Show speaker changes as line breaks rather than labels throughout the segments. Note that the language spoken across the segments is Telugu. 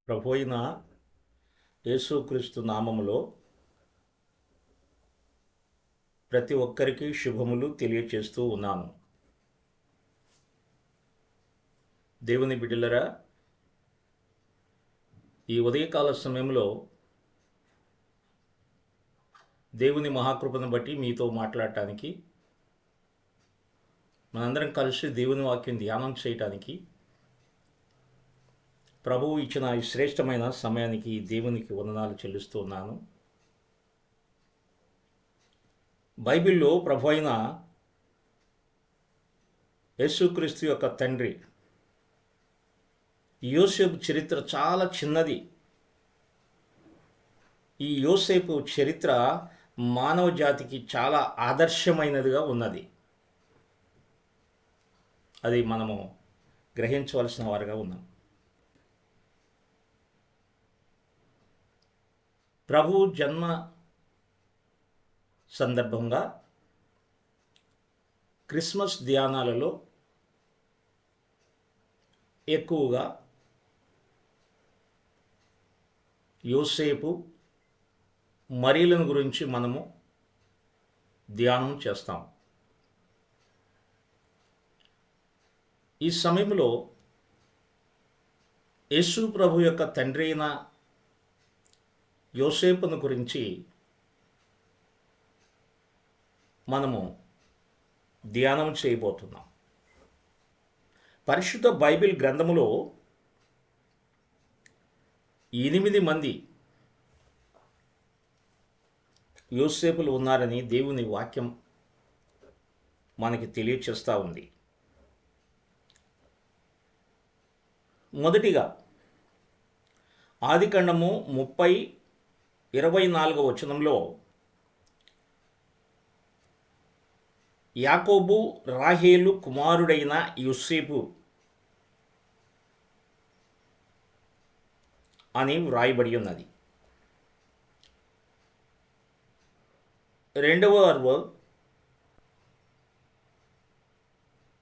ప్రభువైన యేసుక్రీస్తు నామములో ప్రతి ఒక్కరికి శుభములు తెలియచేస్తూ ఉన్నాను. దేవుని బిడ్డలరా, ఈ ఉదయకాల సమయంలో దేవుని మహాకృపను బట్టి మీతో మాట్లాడటానికి, మనందరం కలిసి దేవుని వాక్యం ధ్యానం చేయటానికి ప్రభువు ఇచ్చిన ఈ శ్రేష్టమైన సమయానికి దేవునికి వందనాలు చెల్లిస్తూ ఉన్నాను. బైబిల్లో ప్రభు అయిన యేసుక్రీస్తు యొక్క తండ్రి యోసేపు చరిత్ర చాలా చిన్నది. ఈ యోసేపు చరిత్ర మానవ జాతికి చాలా ఆదర్శమైనదిగా ఉన్నది. అది మనము గ్రహించవలసిన వారుగా ఉన్నాం. ప్రభు జన్మ సందర్భంగా క్రిస్మస్ ధ్యానాలలో ఎక్కువగా యోసేపు మరియలను గురించి మనము ధ్యానం చేస్తాం. ఈ సమయంలో యేసు ప్రభు యొక్క తండ్రి అయిన యోసేపును గురించి మనము ధ్యానం చేయబోతున్నాం. పరిశుద్ధ బైబిల్ గ్రంథములో 8 మంది యోసేపులు ఉన్నారని దేవుని వాక్యం మనకి తెలియచేస్తూ ఉంది. మొదటిగా ఆదికాండము 30:24 వచనంలో యాకోబు రాహేలు కుమారుడైన యోసేపు అని వ్రాయబడి ఉన్నది. రెండవ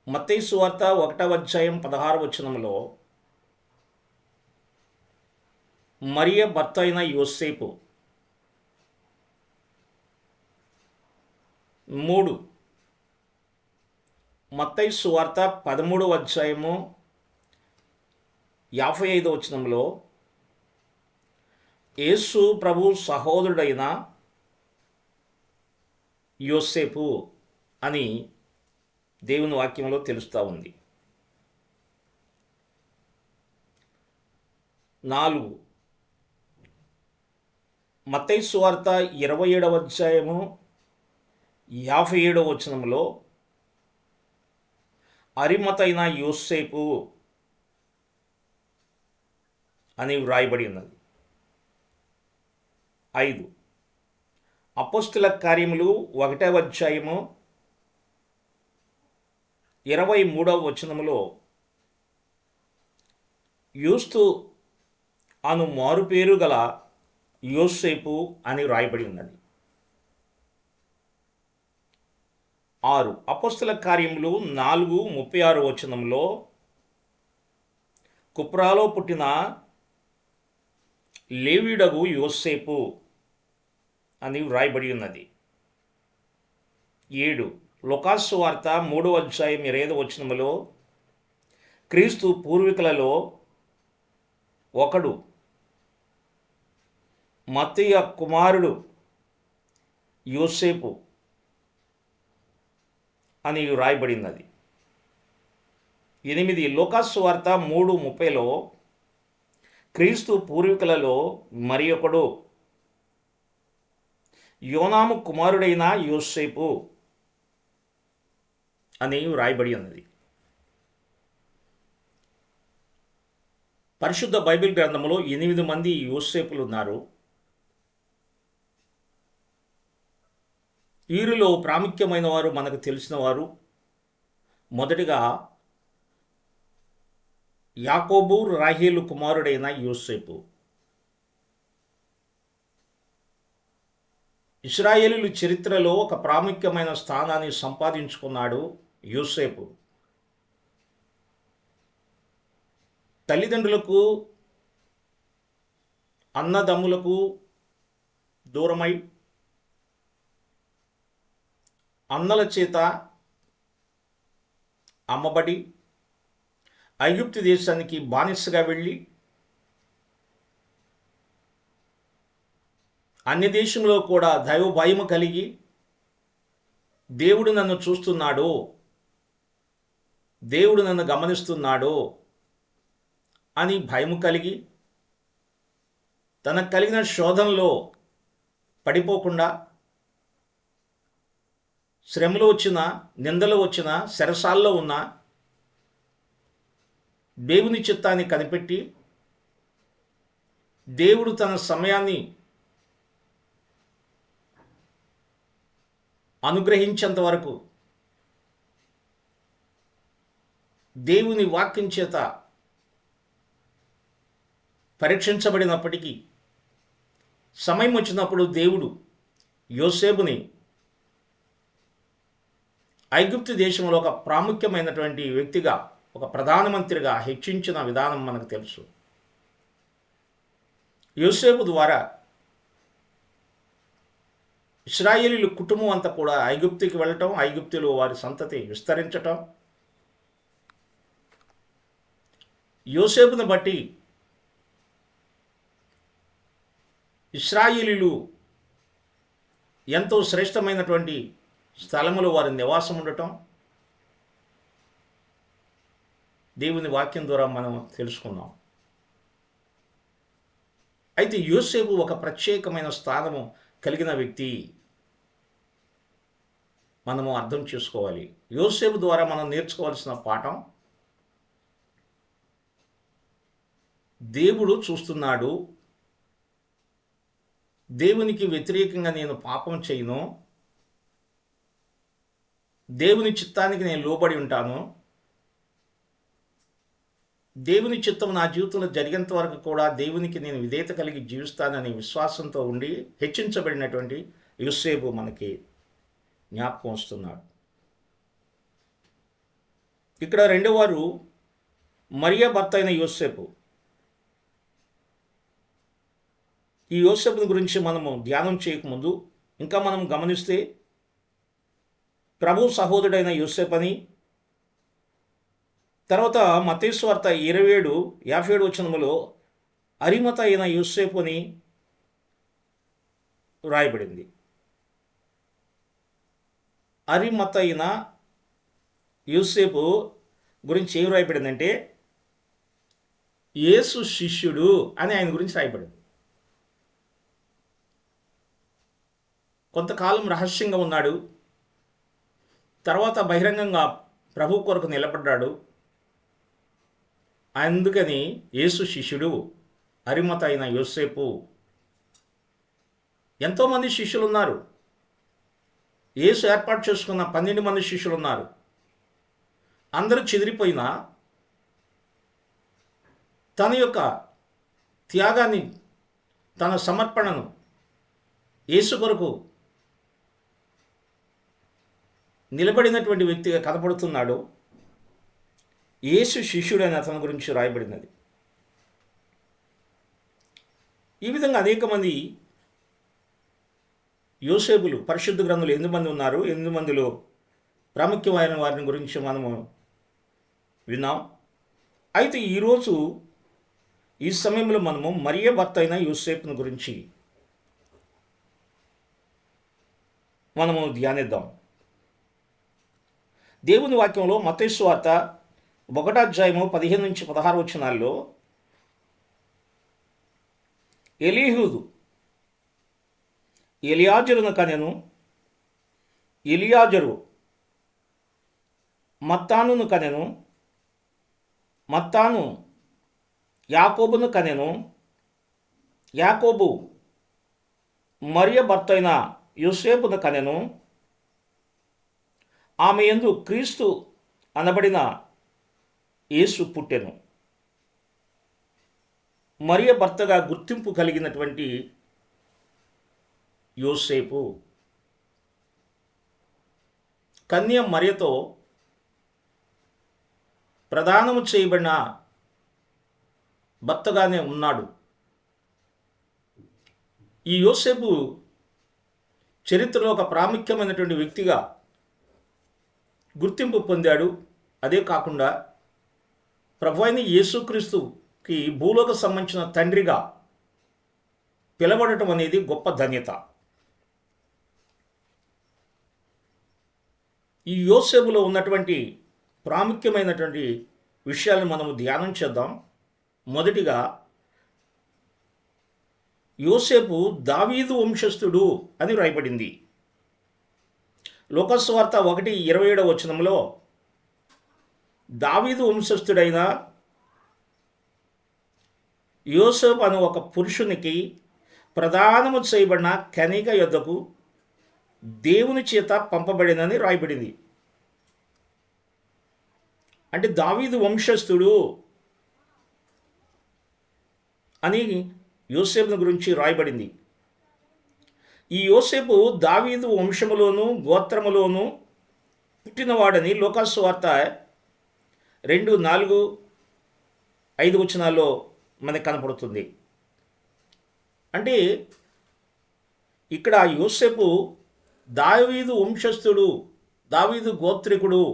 మత్తయి సువార్త 1:16 వచనంలో మరియ భర్త అయిన యోసేపు. 3 మత్తయి సువార్త 13:55 వచనంలో యేసు ప్రభు సహోదరుడైన యోసేపు అని దేవుని వాక్యంలో తెలుస్తూ ఉంది. 4 మత్తయి సువార్త 27:57 వచనంలో అరిమతైన యోసేపు అని వ్రాయబడి ఉన్నది. 5 అపోస్తుల కార్యములు 1:23 వచనములో యూస్తు అను మారుపేరు గల యోసేపు అని వ్రాయబడి ఉన్నది. 6 అపోస్తుల కార్యములు 4:36 వచనంలో కుప్రాలో పుట్టిన లేవీయుడగు యోసేపు అని వ్రాయబడి ఉన్నది. 7 లూకాసు వార్త 3:25 వచనములో క్రీస్తు పూర్వీకులలో ఒకడు మత్తయి కుమారుడు యోసేపు అని వ్రాయబడినది. 8 లూకాసు వార్త 3:30లో క్రీస్తు పూర్వీకులలో మరి ఒకడు యోనాము కుమారుడైన యోసేపు అని వ్రాయబడి ఉన్నది. పరిశుద్ధ బైబిల్ గ్రంథంలో 8 మంది యోసేపులు ఉన్నారు. వీరిలో ప్రాముఖ్యమైన వారు మనకు తెలిసిన వారు మొదటిగా యాకోబు రాహేలు కుమారుడైన యోసేపు. ఇశ్రాయేలీయుల చరిత్రలో ఒక ప్రాముఖ్యమైన స్థానాన్ని సంపాదించుకున్నాడు యోసేపు. తల్లిదండ్రులకు అన్నదమ్ములకు దూరమై అన్నల చేత అమ్మబడి ఐగుప్తు దేశానికి బానిసగా వెళ్ళి అన్య దేశంలో కూడా దైవ భయము కలిగి దేవుడు నన్ను చూస్తున్నాడు, దేవుడు నన్ను గమనిస్తున్నాడు అని భయము కలిగి తనకు కలిగిన శోధనలో పడిపోకుండా శ్రమలు వచ్చిన, నిందలు వచ్చిన, చెరసాల్లో ఉన్న దేవుని చిత్తాన్ని కనిపెట్టి దేవుడు తన సమయాన్ని అనుగ్రహించేంత వరకు దేవుని వాక్యం చేత పరీక్షించబడినప్పటికీ సమయం వచ్చినప్పుడు దేవుడు యోసేపుని ఐగుప్తు దేశంలో ఒక ప్రాముఖ్యమైనటువంటి వ్యక్తిగా, ఒక ప్రధానమంత్రిగా హెచ్చించిన విధానం మనకు తెలుసు. యోసేపు ద్వారా ఇశ్రాయేలీయుల కుటుంబం అంతా కూడా ఐగుప్తుకి వెళ్ళటం, ఐగుప్తులో వారి సంతతి విస్తరించటం, యోసేపును బట్టి ఇశ్రాయేలీయులు ఎంతో శ్రేష్టమైనటువంటి స్థలములో వారి నివాసం ఉండటం దేవుని వాక్యం ద్వారా మనం తెలుసుకున్నాం. అయితే యోసేపు ఒక ప్రత్యేకమైన స్థానము కలిగిన వ్యక్తి మనము అర్థం చేసుకోవాలి. యోసేపు ద్వారా మనం నేర్చుకోవాల్సిన పాఠం, దేవుడు చూస్తున్నాడు, దేవునికి వ్యతిరేకంగా నేను పాపం చేయను, దేవుని చిత్తానికి నేను లోబడి ఉంటాను, దేవుని చిత్తం నా జీవితంలో జరిగేంత వరకు కూడా దేవునికి నేను విధేయత కలిగి జీవిస్తానని విశ్వాసంతో ఉండి హెచ్చించబడినటువంటి యోసేపు మనకి జ్ఞాపకం వస్తున్నాడు. ఇక్కడ రెండోవారు మరియా భర్త అయిన యోసేపు. ఈ యోసేపుని గురించి మనము ధ్యానం చేయకముందు ఇంకా మనం గమనిస్తే ప్రభు సహోదరుడైన యోసేపు అని, తర్వాత మత్తయి సువార్త 27:57 వచనములో అరిమత అయిన యోసేపు అని వ్రాయబడింది. అరిమత అయిన యోసేపు గురించి ఏం రాయబడిందంటే యేసు శిష్యుడు అని ఆయన గురించి రాయబడింది. కొంతకాలం రహస్యంగా ఉన్నాడు, తర్వాత బహిరంగంగా ప్రభు కొరకు నిలబడ్డాడు. అందుకని యేసు శిష్యుడు అరిమత అయిన యోసేపు. ఎంతోమంది శిష్యులు ఉన్నారు. యేసు ఏర్పాటు చేసుకున్న 12 మంది శిష్యులు ఉన్నారు. అందరూ చెదిరిపోయినా తన యొక్క త్యాగాన్ని, తన సమర్పణను యేసు కొరకు నిలబడినటువంటి వ్యక్తిగా కనపడుతున్నాడు. యేసు శిష్యుడని అతని గురించి రాయబడినది. ఈ విధంగా అనేక మంది యోసేపులు పరిశుద్ధ గ్రంథంలో 8 మంది ఉన్నారు. 8 మందిలో ప్రాముఖ్యమైన వారిని గురించి మనము విన్నాం. అయితే ఈరోజు ఈ సమయంలో మనము మరియా భర్త అయిన యోసేపుని గురించి మనము ధ్యానిద్దాం. దేవుని వాక్యంలో మత్తయి సువార్త 1:15-16 వచనాల్లో ఎలీహూదు ఎలియాజరును కనెను, ఎలియాజరు మత్తానును కనెను, మత్తాను యాకోబును కనెను, యాకోబు మరియ భర్త అయిన యోసేపును కనెను, ఆమె యందు క్రీస్తు అనబడిన యేసు పుట్టెను. మరియ భర్తగా గుర్తింపు కలిగినటువంటి యోసేపు కన్య మరియతో ప్రదానము చేయబడిన భర్తగానే ఉన్నాడు. ఈ యోసేపు చరిత్రలో ఒక ప్రాముఖ్యమైనటువంటి వ్యక్తిగా గుర్తింపు పొందాడు. అదే కాకుండా ప్రభువైన యేసుక్రీస్తుకి భూలోక సంబంధించిన తండ్రిగా పిలబడటం అనేది గొప్ప ధన్యత. ఈ యోసేపులో ఉన్నటువంటి ప్రాముఖ్యమైనటువంటి విషయాలను మనము ధ్యానం చేద్దాం. మొదటిగా, యోసేపు దావీదు వంశస్థుడు అని వ్రాయబడింది. లోకస్వార్త 1:27 దావీదు వంశస్థుడైన యోసేపు అను ఒక పురుషునికి ప్రదానము చేయబడిన కన్యక యొద్దకు దేవుని చేత పంపబడినని రాయబడింది. అంటే దావీదు వంశస్థుడు అని యోసేపును గురించి రాయబడింది. ఈ యోసేపు దావీదు వంశములోను గోత్రములోను పుట్టినవాడని లోకాసువార్త 2:4-5 మనకు కనపడుతుంది. అంటే ఇక్కడ యోసేపు దావీదు వంశస్థుడు, దావీదు గోత్రికుడు.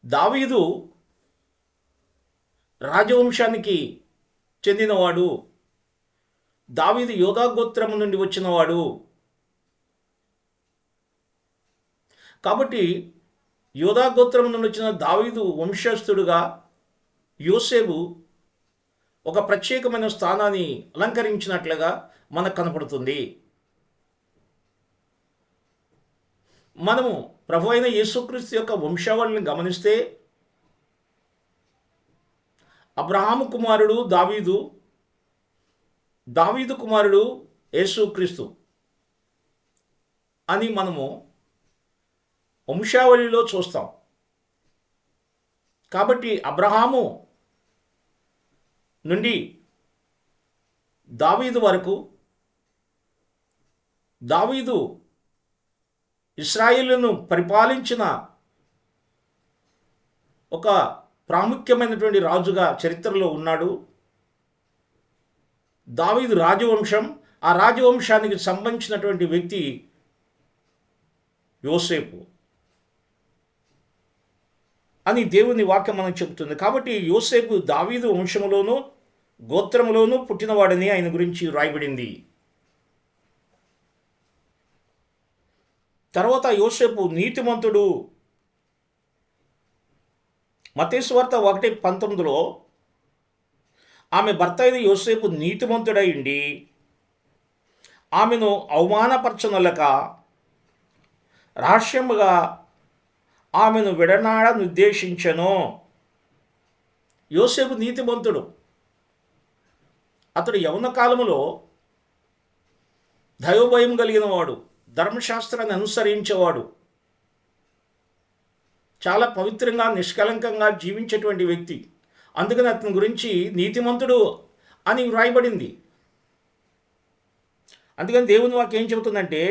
దావీదు రాజవంశానికి చెందినవాడు. దావీదు యోధా గోత్రము నుండి వచ్చినవాడు. కాబట్టి యోధా గోత్రము నుండి వచ్చిన దావీదు వంశస్థుడుగా యోసేపు ఒక ప్రత్యేకమైన స్థానాన్ని అలంకరించినట్లుగా మనకు కనపడుతుంది. మనము ప్రభువైన యేసుక్రీస్తు యొక్క వంశావళిని గమనిస్తే అబ్రహాము కుమారుడు దావీదు, దావీదు కుమారుడు యేసుక్రీస్తు అని మనము వంశావళిలో చూస్తాం. కాబట్టి అబ్రహాము నుండి దావీదు వరకు, దావీదు ఇశ్రాయేలును పరిపాలించిన ఒక ప్రాముఖ్యమైనటువంటి రాజుగా చరిత్రలో ఉన్నాడు. దావీదు రాజవంశం, ఆ రాజవంశానికి సంబంధించినటువంటి వ్యక్తి యోసేపు అని దేవుని వాక్యం మనకు చెబుతుంది. కాబట్టి యోసేపు దావీదు వంశములోను గోత్రములోను పుట్టినవాడని ఆయన గురించి రాయబడింది. తర్వాత యోసేపు నీతిమంతుడు. మత్తయి సువార్త 1:19 ఆమె భర్త అయిన యోసేపు నీతిమంతుడై ఉండి ఆమెను అవమానపరచనొల్లక రహస్యముగా ఆమెను విడనాడనుద్దేశించెను. యోసేపు నీతిమంతుడు. అతడు యవ్వన కాలములో దైవభయం కలిగిన వాడు, ధర్మశాస్త్రాన్ని అనుసరించేవాడు, చాలా పవిత్రంగా నిష్కలంకంగా జీవించేటువంటి వ్యక్తి. అందుకని అతని గురించి నీతిమంతుడు అని వ్రాయబడింది. అందుకని దేవుని వాక్యం ఏం చెబుతుందంటే,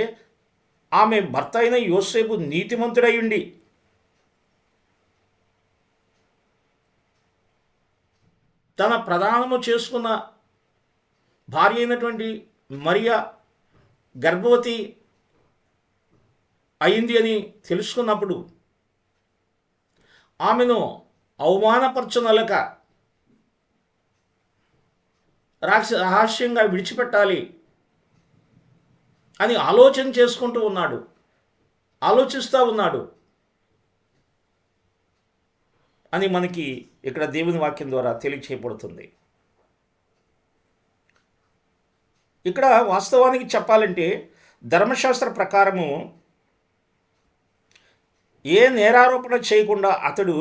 ఆమె భర్త అయిన యోసేపు నీతిమంతుడై ఉండి తన ప్రదానము చేసుకున్న భార్య అయినటువంటి మరియా గర్భవతి అయింది అని తెలుసుకున్నప్పుడు ఆమెను అవమానపరచనలక రహస్యంగా విడిచిపెట్టాలి అని ఆలోచన చేసుకుంటూ ఉన్నాడు, ఆలోచిస్తూ ఉన్నాడు అని మనకి ఇక్కడ దేవుని వాక్యం ద్వారా తెలియచేయబడుతుంది. ఇక్కడ వాస్తవానికి చెప్పాలంటే ధర్మశాస్త్ర ప్రకారము ఏ నేరారోపణ చేయకుండా అతడు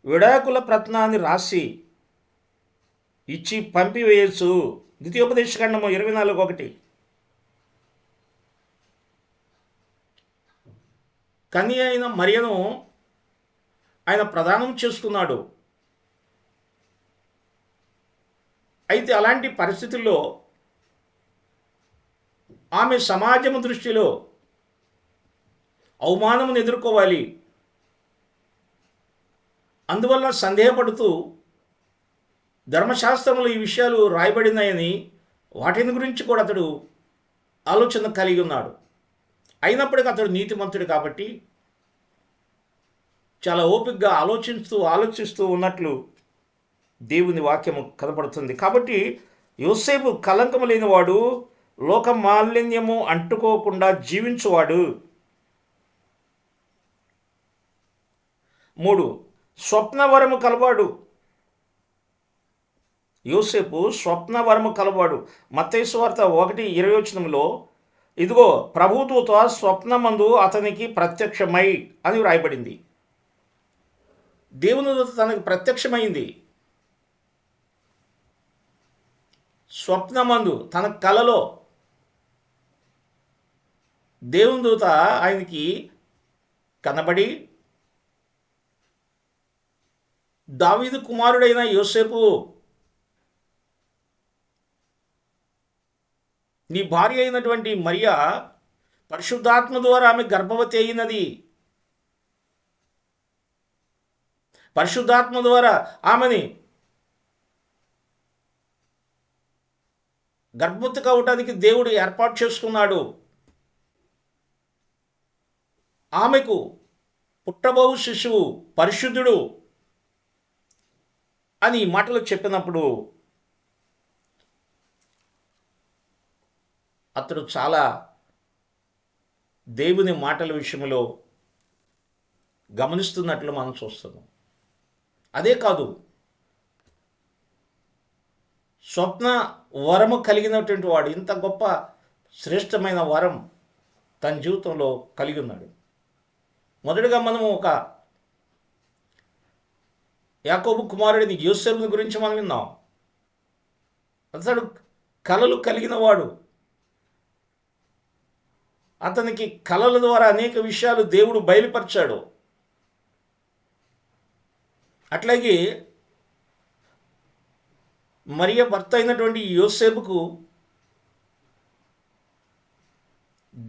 విడాకుల పత్రాన్ని రాసి ఇచ్చి పంపివేయచ్చు. ద్వితీయోపదేశకాండము 24:1 కన్య అయిన మరియను ఆయన ప్రదానం చేసుకున్నాడు. అయితే అలాంటి పరిస్థితుల్లో ఆమె సమాజము దృష్టిలో అవమానమును ఎదుర్కోవాలి. అందువల్ల సందేహపడుతూ ధర్మశాస్త్రంలో ఈ విషయాలు రాయబడినాయని వాటిని గురించి కూడా అతడు ఆలోచన కలిగి ఉన్నాడు. అయినప్పటికీ అతడు నీతిమంతుడు కాబట్టి చాలా ఓపికగా ఆలోచిస్తూ ఉన్నట్లు దేవుని వాక్యము కనపడుతుంది. కాబట్టి యోసేపు కలంకము లేనివాడు, లోక మాలిన్యము అంటుకోకుండా జీవించువాడు. 3 స్వప్నవరము కలవాడు. యోసేపు స్వప్నవరము కలవాడు. మత్తయి సువార్త 1:20 ఇదిగో ప్రభుదూత స్వప్నమందు అతనికి ప్రత్యక్షమై అని వ్రాయబడింది. దేవుని దూత తనకు ప్రత్యక్షమైంది. స్వప్నమందు తన కలలో దేవుని దూత ఆయనకి కనబడి, దావీదు కుమారుడైన యోసేపు, నీ భార్య అయినటువంటి మరియా పరిశుద్ధాత్మ ద్వారా ఆమె గర్భవతి అయినది. పరిశుద్ధాత్మ ద్వారా ఆమెని గర్భవతి కావటానికి దేవుడు ఏర్పాటు చేసుకున్నాడు. ఆమెకు పుట్టబోవు శిశువు పరిశుద్ధుడు అని మాటలు చెప్పినప్పుడు అతడు చాలా దేవుని మాటల విషయంలో గమనిస్తున్నట్లు మనం చూస్తున్నాం. అదే కాదు, స్వప్న వరము కలిగినటువంటి వాడు, ఇంత గొప్ప శ్రేష్టమైన వరం తన జీవితంలో కలిగి ఉన్నాడు. మొదటగా మనము ఒక యాకోబు కుమారుడిని యోసేపుని గురించి మనం విన్నాం. అతడు కలలు కలిగిన వాడు. అతనికి కలల ద్వారా అనేక విషయాలు దేవుడు బయలుపరిచాడు. అట్లాగే మరియ భర్త అయినటువంటి యోసేపుకు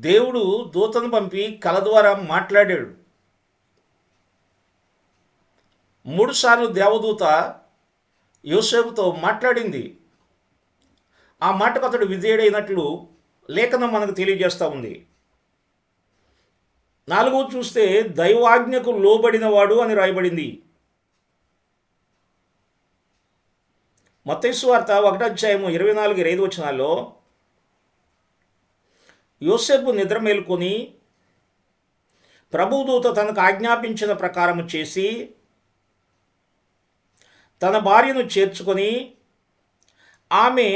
దేవుడు దూతను పంపి కల ద్వారా మాట్లాడాడు. 3 సార్లు దేవదూత యోసేపుతో మాట్లాడింది. ఆ మాటకు అతడు విధేయుడైనట్లు లేఖనం మనకు తెలియజేస్తూ ఉంది. 4 చూస్తే దైవాజ్ఞకు లోబడినవాడు అని రాయబడింది. మత్తయి సువార్త 1:24-25 యోసేపు నిద్ర మేలుకొని ప్రభుదూత తనకు ఆజ్ఞాపించిన ప్రకారము చేసి తన భార్యను చేర్చుకొని ఆమె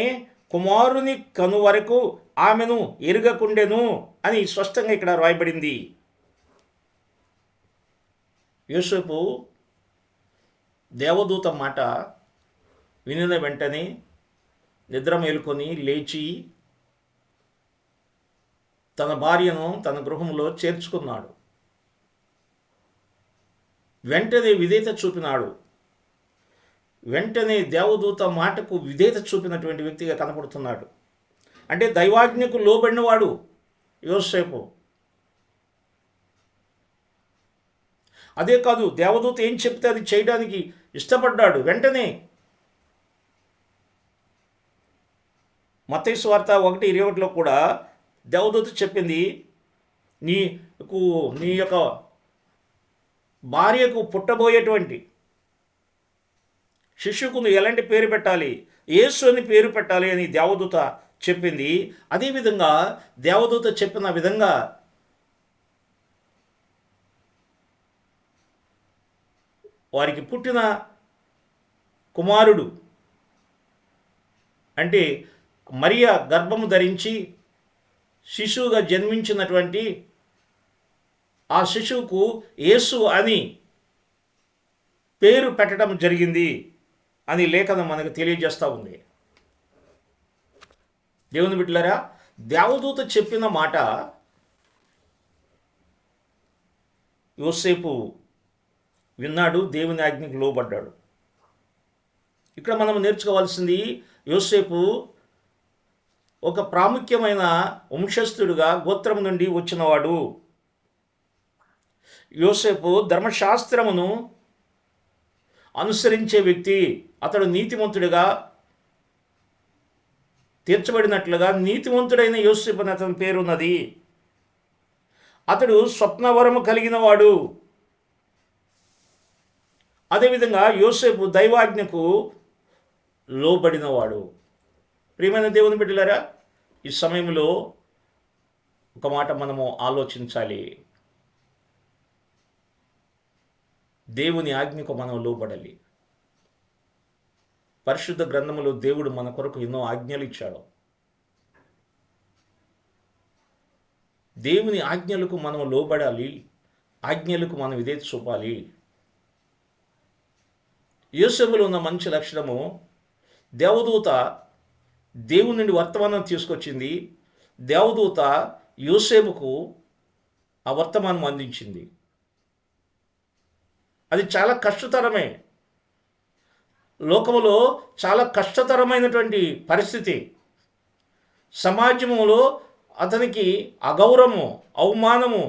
కుమారుని కను వరకు ఆమెను ఎరుగకుండెను అని స్పష్టంగా ఇక్కడ రాయబడింది. యోసేపు దేవదూత మాట వినిన వెంటనే నిద్ర మేలుకొని లేచి తన భార్యను తన గృహంలో చేర్చుకున్నాడు. వెంటనే విధేయత చూపినాడు. వెంటనే దేవదూత మాటకు విధేయత చూపినటువంటి వ్యక్తిగా కనపడుతున్నాడు. అంటే దైవాజ్ఞకు లోబడినవాడు యోసేపు. అదే కాదు, దేవదూత ఏం చెప్తే అది చేయడానికి ఇష్టపడ్డాడు. వెంటనే మత్తయి సువార్త 1:21 కూడా దేవదూత చెప్పింది, నీ యొక్క భార్యకు పుట్టబోయేటువంటి శిశువుకు నువ్వు ఎలాంటి పేరు పెట్టాలి, యేసు అని పేరు పెట్టాలి అని దేవదూత చెప్పింది. అదేవిధంగా దేవదూత చెప్పిన విధంగా వారికి పుట్టిన కుమారుడు అంటే మరియ గర్భము ధరించి శిశువుగా జన్మించినటువంటి ఆ శిశువుకు యేసు అని పేరు పెట్టడం జరిగింది అని లేఖనం మనకు తెలియజేస్తూ ఉంది. దేవుని బిడ్డలారా, దేవదూత చెప్పిన మాట యోసేపు విన్నాడు, దేవుని ఆజ్ఞకు లోబడ్డాడు. ఇక్కడ మనం నేర్చుకోవాల్సింది, యోసేపు ఒక ప్రాముఖ్యమైన వంశస్థుడుగా గోత్రం నుండి వచ్చినవాడు. యోసేపు ధర్మశాస్త్రమును అనుసరించే వ్యక్తి, అతడు నీతిమంతుడిగా తీర్చబడినట్లుగా నీతిమంతుడైన యోసేపు అని అతని పేరున్నది. అతడు స్వప్నవరము కలిగిన వాడు. అదేవిధంగా యోసేపు దైవాజ్ఞకు లోబడినవాడు. ప్రియమైన దేవుని బిడ్డలారా, ఈ సమయంలో ఒక మాట మనము ఆలోచించాలి. దేవుని ఆజ్ఞకు మనం లోబడాలి. పరిశుద్ధ గ్రంథములో దేవుడు మన కొరకు ఎన్నో ఆజ్ఞలు ఇచ్చాడు. దేవుని ఆజ్ఞలకు మనం లోబడాలి, ఆజ్ఞలకు మనం విధేయత చూపాలి. యోసేపులో ఉన్న మంచి లక్షణము, దేవదూత దేవుని నుండి వర్తమానం తీసుకొచ్చింది. దేవదూత యోసేపుకు ఆ వర్తమానం అందించింది. అది చాలా కష్టతరమే. లోకములో చాలా కష్టతరమైనటువంటి పరిస్థితి. సమాజంలో అతనికి అగౌరవము, అవమానము,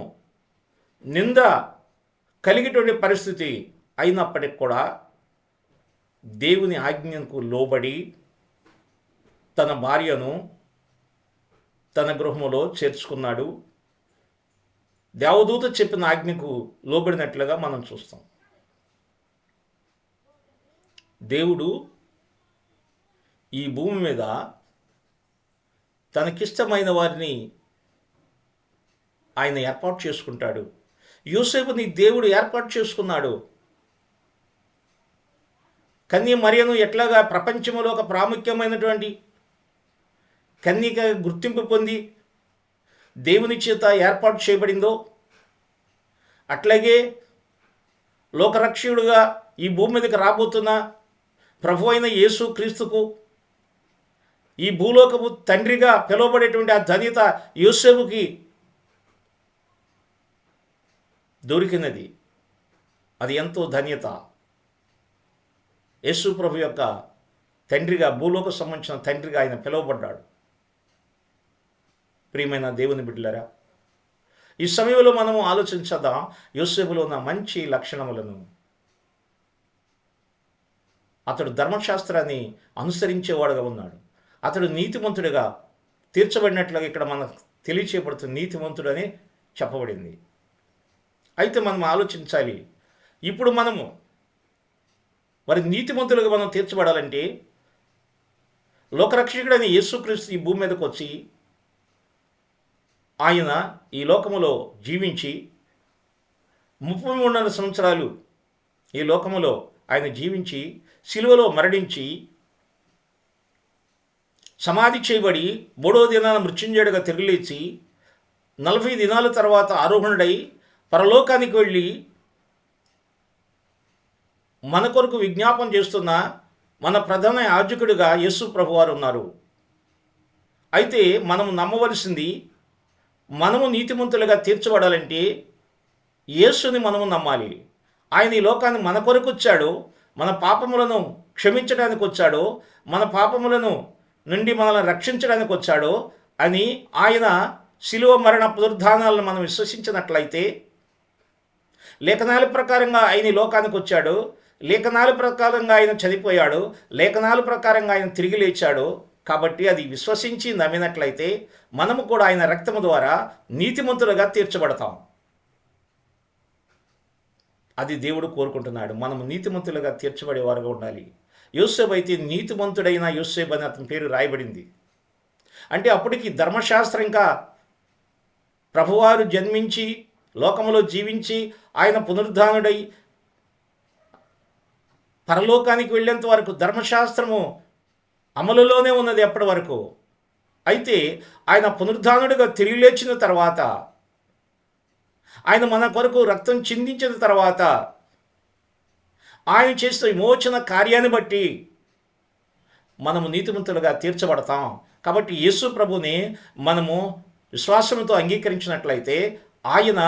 నింద కలిగేటువంటి పరిస్థితి అయినప్పటికి కూడా దేవుని ఆజ్ఞకు లోబడి తన భార్యను తన గృహములో చేర్చుకున్నాడు. దేవదూత చెప్పిన ఆజ్ఞకు లోబడినట్లుగా మనం చూస్తాం. దేవుడు ఈ భూమి మీద తనకిష్టమైన వారిని ఆయన ఏర్పాటు చేసుకుంటాడు. యోసేపుని దేవుడు ఏర్పాటు చేసుకున్నాడు. కన్య మరియను ఎట్లాగా ప్రపంచంలో ఒక ప్రాముఖ్యమైనటువంటి కన్యక గుర్తింపు పొంది దేవుని చేత ఏర్పాటు చేయబడిందో, అట్లాగే లోకరక్షకుడుగా ఈ భూమి మీదకి రాబోతున్న ప్రభు అయిన యేసు క్రీస్తుకు ఈ భూలోకపు తండ్రిగా పిలువబడేటువంటి ఆ ధన్యత యోసేపుకి దొరికినది. అది ఎంతో ధన్యత. యేసు ప్రభు యొక్క తండ్రిగా, భూలోక సంబంధించిన తండ్రిగా ఆయన పిలువబడ్డాడు. ప్రియమైన దేవుని బిడ్డలారా, ఈ సమయంలో మనము ఆలోచించదాం యోసేపులో ఉన్న మంచి లక్షణములను. అతడు ధర్మశాస్త్రాన్ని అనుసరించేవాడుగా ఉన్నాడు. అతడు నీతిమంతుడిగా తీర్చబడినట్లుగా ఇక్కడ మనకు తెలియచేయబడుతుంది. నీతిమంతుడు అని చెప్పబడింది. అయితే మనం ఆలోచించాలి, ఇప్పుడు మనము మరి నీతిమంతులుగా మనం తీర్చబడాలంటే లోకరక్షకుడైన యేసుక్రీస్తు ఈ భూమి మీదకి వచ్చి ఆయన ఈ లోకములో జీవించి 33 సంవత్సరాలు ఈ లోకములో ఆయన జీవించి సిలువలో మరణించి సమాధి చేయబడి 3వ దినాన మృత్యుంజయుడిగా తిరిగిలేచి 40 దినాల తర్వాత ఆరోహణుడై పరలోకానికి వెళ్ళి మన కొరకు విజ్ఞాపన చేస్తున్న మన ప్రధాన యాజకుడిగా యేసు ప్రభువారు ఉన్నారు. అయితే మనము నమ్మవలసింది, మనము నీతిమంతులుగా తీర్చబడాలంటే యేసుని మనము నమ్మాలి. ఆయన ఈ లోకాన్ని మన కొరకు వచ్చాడు, మన పాపములను క్షమించడానికి వచ్చాడు, మన పాపములను నుండి మనల్ని రక్షించడానికి వచ్చాడు అని ఆయన శిలువ మరణ పునరుద్ధానాలను మనం విశ్వసించినట్లయితే, లేఖనాల ప్రకారంగా ఆయన ఈ లోకానికి వచ్చాడు, లేఖనాల ప్రకారంగా ఆయన చనిపోయాడు, లేఖనాల ప్రకారంగా ఆయన తిరిగి లేచాడు కాబట్టి అది విశ్వసించి నమ్మినట్లయితే మనము కూడా ఆయన రక్తము ద్వారా నీతిమంతులుగా తీర్చబడతాం. అది దేవుడు కోరుకుంటున్నాడు. మనము నీతిమంతులుగా తీర్చబడేవారుగా ఉండాలి. యోసేపు అయితే నీతిమంతుడైన యోసేపు అని అతని పేరు రాయబడింది. అంటే అప్పటికి ధర్మశాస్త్రం ఇంకా ప్రభువారు జన్మించి లోకములో జీవించి ఆయన పునరుద్ధానుడై పరలోకానికి వెళ్ళేంత వరకు ధర్మశాస్త్రము అమలులోనే ఉన్నది ఎప్పటి వరకు. అయితే ఆయన పునరుద్ధానుడిగా తిరిగి లేచిన తర్వాత, ఆయన మన కొరకు రక్తం చిందించిన తర్వాత, ఆయన చేసిన విమోచన కార్యాన్ని బట్టి మనము నీతిమంతులుగా తీర్చబడతాం. కాబట్టి యేసు ప్రభుని మనము విశ్వాసంతో అంగీకరించినట్లయితే ఆయన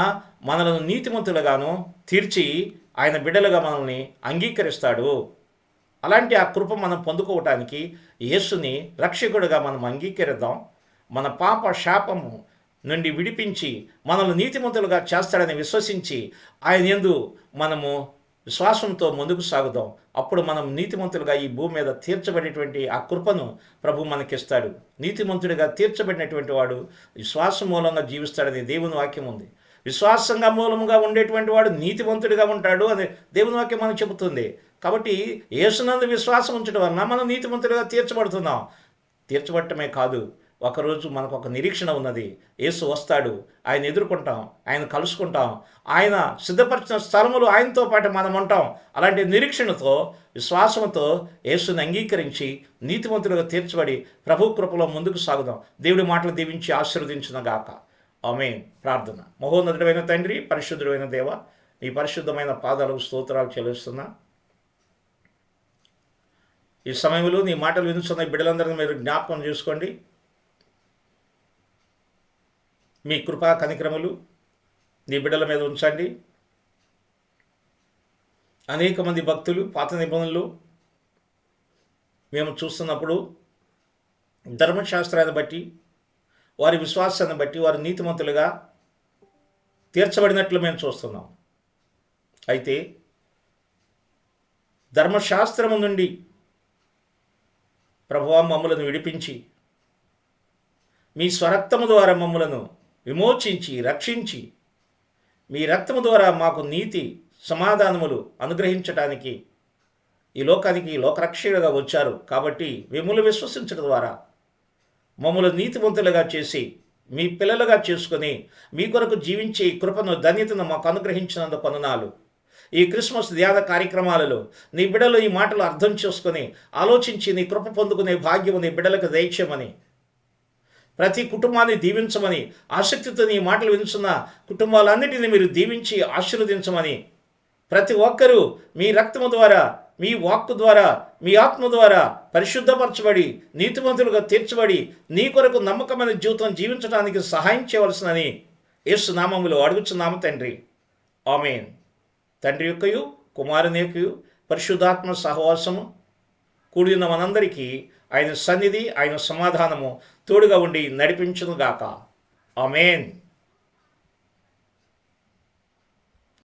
మనలను నీతిమంతులుగాను తీర్చి ఆయన బిడ్డలుగా మనల్ని అంగీకరిస్తాడు. అలాంటి ఆ కృప మనం పొందుకోవటానికి యేసుని రక్షకుడిగా మనం అంగీకరిద్దాం. మన పాప శాపము నుండి విడిపించి మనల్ని నీతిమంతులుగా చేస్తాడని విశ్వసించి ఆయన యందు మనము విశ్వాసంతో ముందుకు సాగుదాం. అప్పుడు మనం నీతిమంతులుగా ఈ భూమి మీద తీర్చబడినటువంటి ఆ కృపను ప్రభు మనకిస్తాడు. నీతిమంతుడిగా తీర్చబడినటువంటి వాడు విశ్వాసం మూలంగా జీవిస్తాడని దేవుని వాక్యం ఉంది. విశ్వాసంగా మూలంగా ఉండేటువంటి వాడు నీతిమంతుడిగా ఉంటాడు అని దేవుని వాక్యం మనకు చెబుతుంది. కాబట్టి యేసునందు విశ్వాసం ఉంచడం వలన మనం నీతిమంతుడిగా తీర్చబడుతున్నాం. తీర్చబడటమే కాదు, ఒకరోజు మనకు ఒక నిరీక్షణ ఉన్నది. యేసు వస్తాడు, ఆయన ఎదుర్కొంటాం, ఆయన కలుసుకుంటాం, ఆయన సిద్ధపరిచిన స్థలములు ఆయనతో పాటు మనం ఉంటాం. అలాంటి నిరీక్షణతో, విశ్వాసంతో యేసుని అంగీకరించి నీతిమంతులుగా తీర్చబడి ప్రభు కృపలో ముందుకు సాగుదాం. దేవుడి మాటలు దీవించి ఆశీర్వదించునుగాక. ఆమేన్. ప్రార్థన. మహోన్నతుడైన తండ్రి, పరిశుద్ధుడైన దేవ, నీ పరిశుద్ధమైన పాదాలకు స్తోత్రాలు చెల్లిస్తున్నా. ఈ సమయంలో నీ మాటలు వినుస్తున్న బిడ్డలందరినీ మీరు జ్ఞాపకం చేసుకోండి. మీ కృపా కనికరములు నీ బిడ్డల మీద ఉంచండి. అనేక మంది భక్తులు పాత నిబంధనలు మేము చూస్తున్నప్పుడు ధర్మశాస్త్రాన్ని బట్టి, వారి విశ్వాసాన్ని బట్టి వారు నీతిమంతులుగా తీర్చబడినట్లు మేము చూస్తున్నాం. అయితే ధర్మశాస్త్రము నుండి ప్రభువా మమ్ములను విడిపించి మీ స్వరక్తము ద్వారా మమ్ములను విమోచించి రక్షించి మీ రక్తము ద్వారా మాకు నీతి సమాధానములు అనుగ్రహించడానికి ఈ లోకానికి లోకరక్షకులుగా వచ్చారు. కాబట్టి మిమ్మల్ని విశ్వసించడం ద్వారా మమ్మల్ని నీతివంతులుగా చేసి మీ పిల్లలుగా చేసుకొని మీ కొరకు జీవించే కృపను ధన్యతను మాకు అనుగ్రహించినందుకు వందనాలు. ఈ క్రిస్మస్ ధ్యాన కార్యక్రమాలలో నీ బిడ్డలు ఈ మాటలు అర్థం చేసుకొని ఆలోచించి నీ కృప పొందుకునే భాగ్యము నీ బిడ్డలకు దయచేయమని, ప్రతి కుటుంబాన్ని దీవించమని, ఆసక్తితో నీ మాటలు వినుచున్న కుటుంబాలన్నిటిని మీరు దీవించి ఆశీర్వదించమని, ప్రతి ఒక్కరూ మీ రక్తము ద్వారా, మీ వాక్కు ద్వారా, మీ ఆత్మ ద్వారా పరిశుద్ధపరచబడి నీతిమంతులుగా తీర్చబడి నీ కొరకు నమ్మకమైన జీవితం జీవించడానికి సహాయం చేయవలసినని యేసు నామములో అడుగుచున్నాము తండ్రి. ఆమేన్. తండ్రి యొక్కయు కుమారుని యొక్కయు పరిశుద్ధాత్మ సహవాసము కూడి ఉన్న మనందరికీ ఆయన సన్నిధి, ఆయన సమాధానము తోడుగా ఉండి నడిపించునుగాక. ఆమేన్.